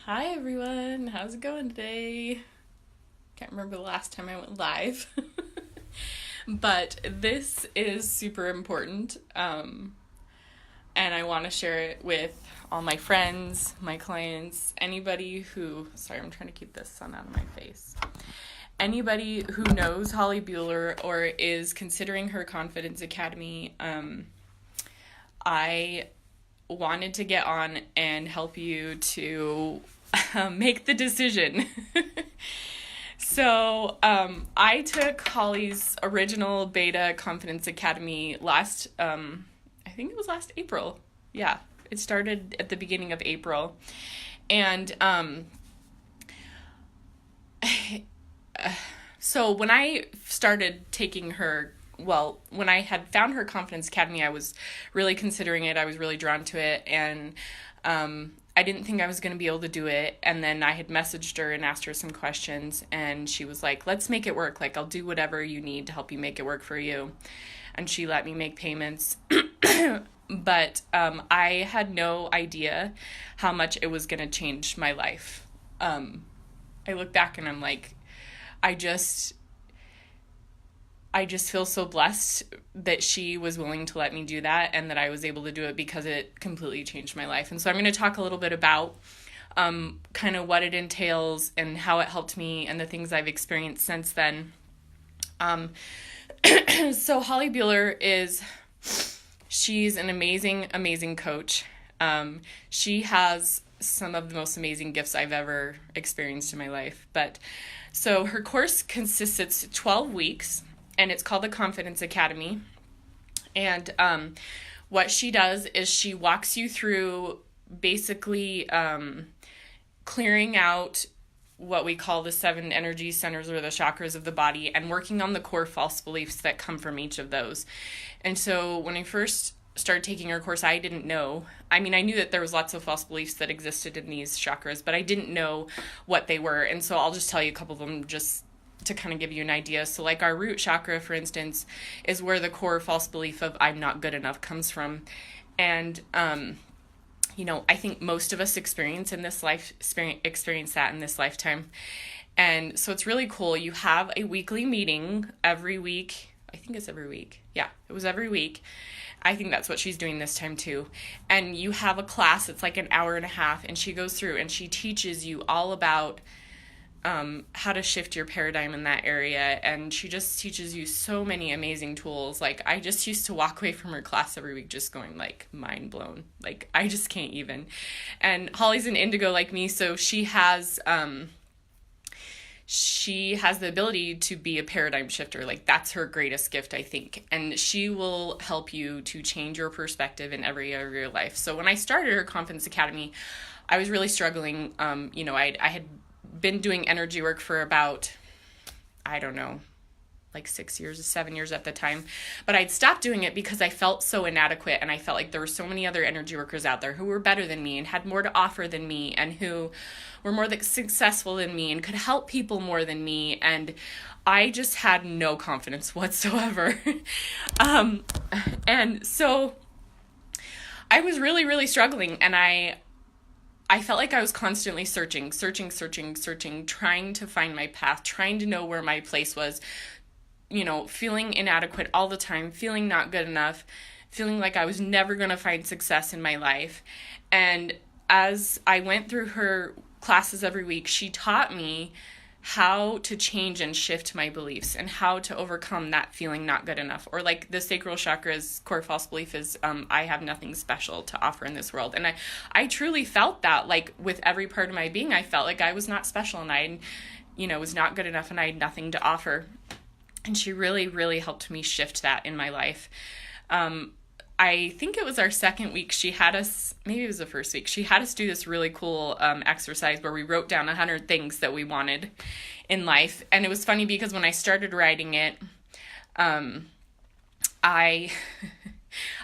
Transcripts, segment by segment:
Hi everyone, how's it going today? Can't remember the last time I went live, but this is super important, and I want to share it with all my friends, my clients, anybody who. Sorry, I'm trying to keep this sun out of my face. Anybody who knows Holly Buhler or is considering her Confidence Academy. I wanted to get on and help you to make the decision. I took Holly's original beta Confidence Academy I think it was last April. Yeah, it started at the beginning of April. And so when I started taking her, when I had found her Confidence Academy, I was really considering it. I was really drawn to it. And I didn't think I was going to be able to do it. And then I had messaged her and asked her some questions. And she was like, let's make it work. Like, I'll do whatever you need to help you make it work for you. And she let me make payments. But I had no idea how much it was going to change my life. I look back and I'm like, I just feel so blessed that she was willing to let me do that and that I was able to do it because it completely changed my life. And so I'm going to talk a little bit about kind of what it entails and how it helped me and the things I've experienced since then. So Holly Buhler she's an amazing, amazing coach. She has some of the most amazing gifts I've ever experienced in my life. So her course it's 12 weeks. And it's called the Confidence Academy. And what she does is she walks you through basically clearing out what we call the 7 energy centers or the chakras of the body and working on the core false beliefs that come from each of those. And so when I first started taking her course, I didn't know. I mean, I knew that there was lots of false beliefs that existed in these chakras, but I didn't know what they were. And so I'll just tell you a couple of them just to kind of give you an idea. So like our root chakra, for instance, is where the core false belief of I'm not good enough comes from. And, I think most of us experience that in this lifetime. And so it's really cool. You have a weekly meeting every week. I think it's every week. Yeah, it was every week. I think that's what she's doing this time too. And you have a class. It's like an hour and a half. And she goes through and she teaches you all about how to shift your paradigm in that area. And she just teaches you so many amazing tools. Like, I just used to walk away from her class every week just going like mind blown. Like, I just can't even. And Holly's an indigo like me, so she has the ability to be a paradigm shifter. Like, that's her greatest gift, I think. And she will help you to change your perspective in every area of your life. So when I started her Confidence Academy, I was really struggling. I had been doing energy work for about, I don't know, like 7 years at the time. But I'd stopped doing it because I felt so inadequate, and I felt like there were so many other energy workers out there who were better than me and had more to offer than me and who were more successful than me and could help people more than me. And I just had no confidence whatsoever. And so I was really, really struggling, and I felt like I was constantly searching, trying to find my path, trying to know where my place was, feeling inadequate all the time, feeling not good enough, feeling like I was never going to find success in my life. And as I went through her classes every week, she taught me how to change and shift my beliefs and how to overcome that feeling not good enough. Or like the sacral chakra's core false belief is I have nothing special to offer in this world. And I truly felt that, like, with every part of my being. I felt like I was not special and I was not good enough and I had nothing to offer. And she really, really helped me shift that in my life. I think it was our second week, she had us, maybe it was the first week, she had us do this really cool exercise where we wrote down 100 things that we wanted in life. And it was funny because when I started writing it, I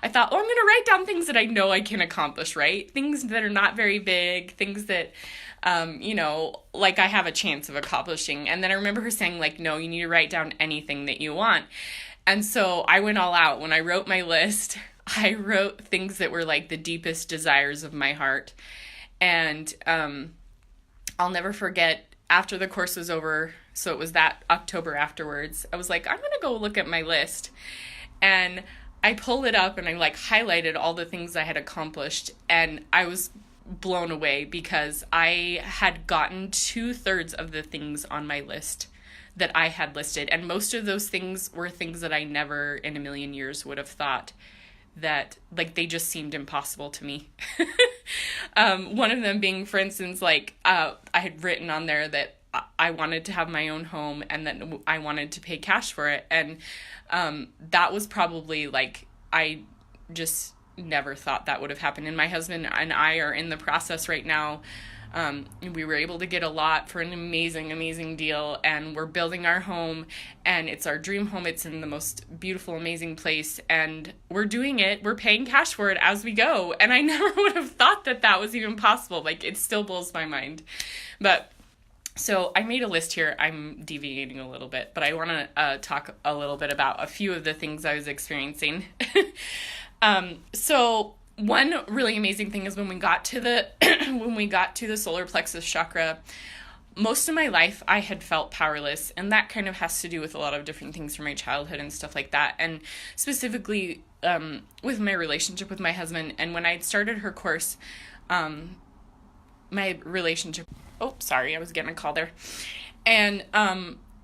thought, I'm going to write down things that I know I can accomplish, right? Things that are not very big, things that, like I have a chance of accomplishing. And then I remember her saying, like, no, you need to write down anything that you want. And so I went all out. When I wrote my list, I wrote things that were like the deepest desires of my heart. And I'll never forget, after the course was over, so it was that October afterwards, I was like, I'm going to go look at my list. And I pulled it up and I like highlighted all the things I had accomplished, and I was blown away because I had gotten 2/3 of the things on my list that I had listed. And most of those things were things that I never in a million years would have thought, that like they just seemed impossible to me. One of them being, for instance, like I had written on there that I wanted to have my own home and that I wanted to pay cash for it. And that was probably like, I just never thought that would have happened. And my husband and I are in the process right now. We were able to get a lot for an amazing, amazing deal, and we're building our home, and it's our dream home. It's in the most beautiful, amazing place, and we're doing it. We're paying cash for it as we go, and I never would have thought that that was even possible. Like, it still blows my mind. But so I made a list here. I'm deviating a little bit, but I want to talk a little bit about a few of the things I was experiencing. So one really amazing thing is when we got to the solar plexus chakra, most of my life I had felt powerless, and that kind of has to do with a lot of different things from my childhood and stuff like that, and specifically with my relationship with my husband. And when I started her course, my relationship, I was getting a call there, and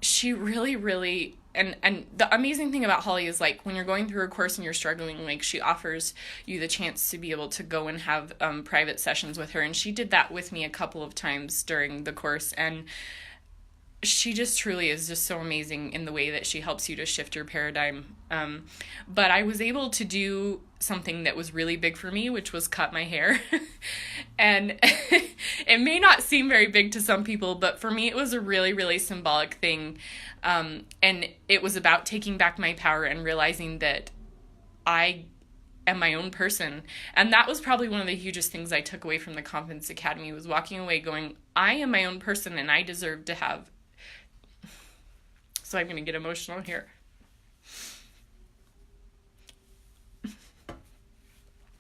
she really and the amazing thing about Holly is, like, when you're going through a course and you're struggling, like, she offers you the chance to be able to go and have private sessions with her. And she did that with me a couple of times during the course. And she just truly is just so amazing in the way that she helps you to shift your paradigm. But I was able to do something that was really big for me, which was cut my hair. And it may not seem very big to some people, but for me it was a really, really symbolic thing. And it was about taking back my power and realizing that I am my own person. And that was probably one of the hugest things I took away from the Confidence Academy, was walking away going, I am my own person and I deserve to have. So I'm going to get emotional here.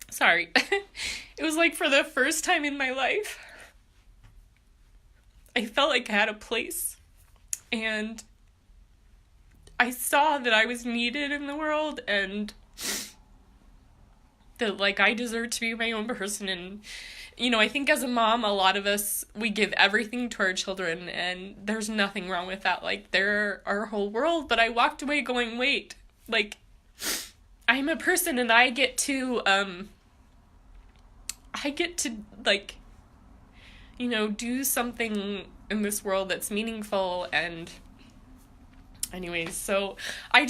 Sorry. It was like, for the first time in my life, I felt like I had a place, and I saw that I was needed in the world, and that, like, I deserve to be my own person. And, you know, I think as a mom, a lot of us, we give everything to our children, and there's nothing wrong with that. Like, they're our whole world. But I walked away going, wait, like, I'm a person, and I get to, like, you know, do something in this world that's meaningful. And anyways, so I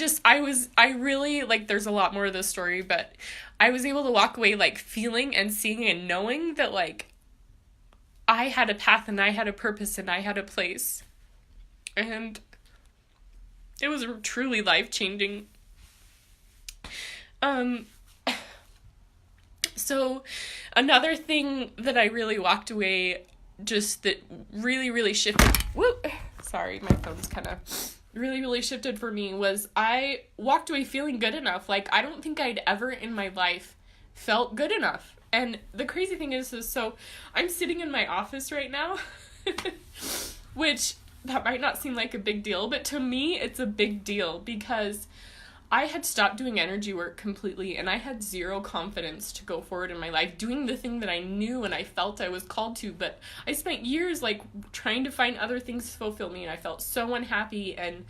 really, like, there's a lot more of this story, but I was able to walk away, like, feeling and seeing and knowing that, like, I had a path and I had a purpose and I had a place. And it was truly life-changing. So another thing that I really walked away, just that really, really shifted, sorry, my phone's kind of really shifted for me, was I walked away feeling good enough. Like, I don't think I'd ever in my life felt good enough. And the crazy thing is so I'm sitting in my office right now, which that might not seem like a big deal, but to me it's a big deal, because I had stopped doing energy work completely, and I had zero confidence to go forward in my life doing the thing that I knew and I felt I was called to. But I spent years, like, trying to find other things to fulfill me, and I felt so unhappy, and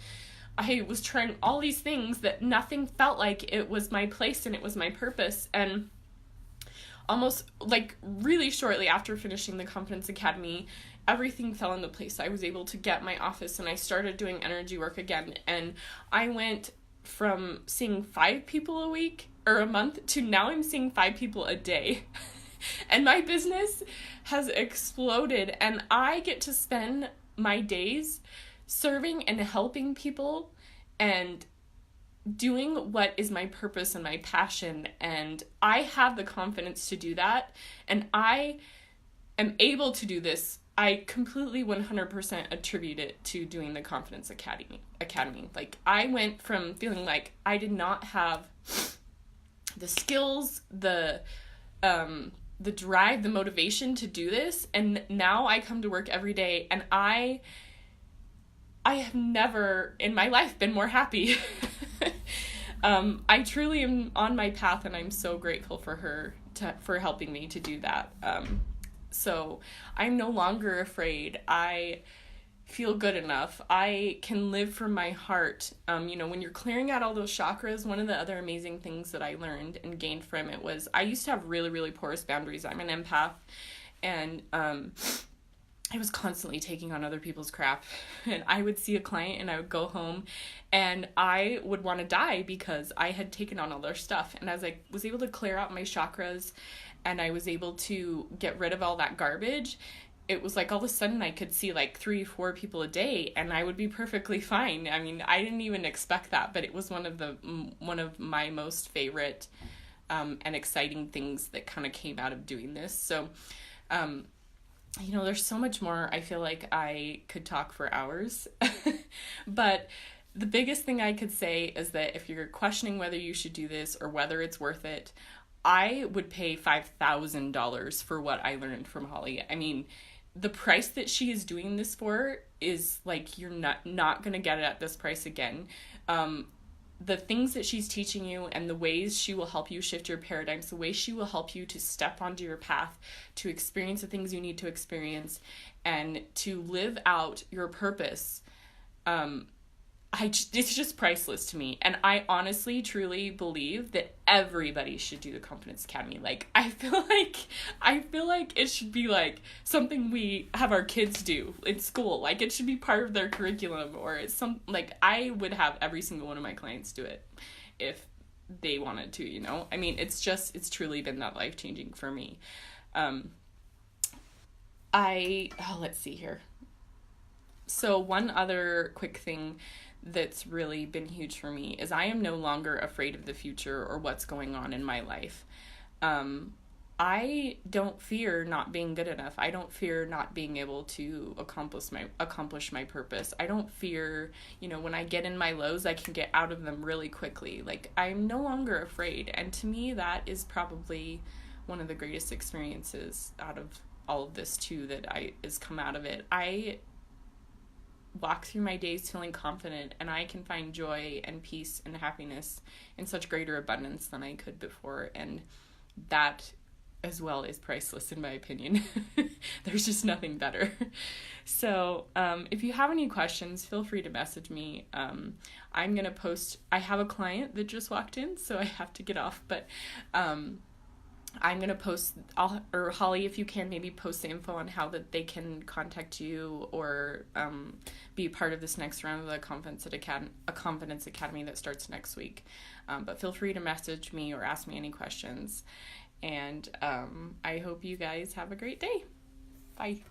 I was trying all these things that nothing felt like it was my place and it was my purpose. And almost, like, really shortly after finishing the Confidence Academy, everything fell into place. I was able to get my office, and I started doing energy work again, and I went from seeing 5 people a week or a month to now I'm seeing 5 people a day. And my business has exploded, and I get to spend my days serving and helping people and doing what is my purpose and my passion. And I have the confidence to do that, and I am able to do this. I completely 100% attribute it to doing the Confidence Academy. Like, I went from feeling like I did not have the skills, the the drive, the motivation to do this. And now I come to work every day, and I have never in my life been more happy. I truly am on my path, and I'm so grateful for her for helping me to do that. So I'm no longer afraid. I feel good enough. I can live from my heart. When you're clearing out all those chakras, one of the other amazing things that I learned and gained from it was I used to have really, really porous boundaries. I'm an empath, and I was constantly taking on other people's crap. And I would see a client and I would go home and I would want to die because I had taken on all their stuff. And as I was able to clear out my chakras and I was able to get rid of all that garbage, it was like all of a sudden I could see like 3-4 people a day and I would be perfectly fine. I mean, I didn't even expect that, but it was one of my most favorite and exciting things that kind of came out of doing this. So, there's so much more. I feel like I could talk for hours, but the biggest thing I could say is that if you're questioning whether you should do this or whether it's worth it, I would pay $5,000 for what I learned from Holly. I mean, the price that she is doing this for is like, you're not going to get it at this price again. The things that she's teaching you and the ways she will help you shift your paradigms, the way she will help you to step onto your path, to experience the things you need to experience, and to live out your purpose, it's just priceless to me. And I honestly, truly believe that everybody should do the Confidence Academy. Like, I feel like it should be like something we have our kids do in school. Like, it should be part of their curriculum, or it's I would have every single one of my clients do it if they wanted to, I mean, it's truly been that life-changing for me. Let's see here. So one other quick thing that's really been huge for me is I am no longer afraid of the future or what's going on in my life. I don't fear not being good enough. I don't fear not being able to accomplish my purpose. I don't fear, when I get in my lows, I can get out of them really quickly. Like, I'm no longer afraid. And to me, that is probably one of the greatest experiences out of all of this too that has come out of it. I walk through my days feeling confident, and I can find joy and peace and happiness in such greater abundance than I could before, and that as well is priceless in my opinion. There's just nothing better. So if you have any questions, feel free to message me. I'm gonna post, I have a client that just walked in, so I have to get off, but I'm going to post, or Holly, if you can, maybe post the info on how that they can contact you or be part of this next round of the Confidence Academy that starts next week. But feel free to message me or ask me any questions. And I hope you guys have a great day. Bye.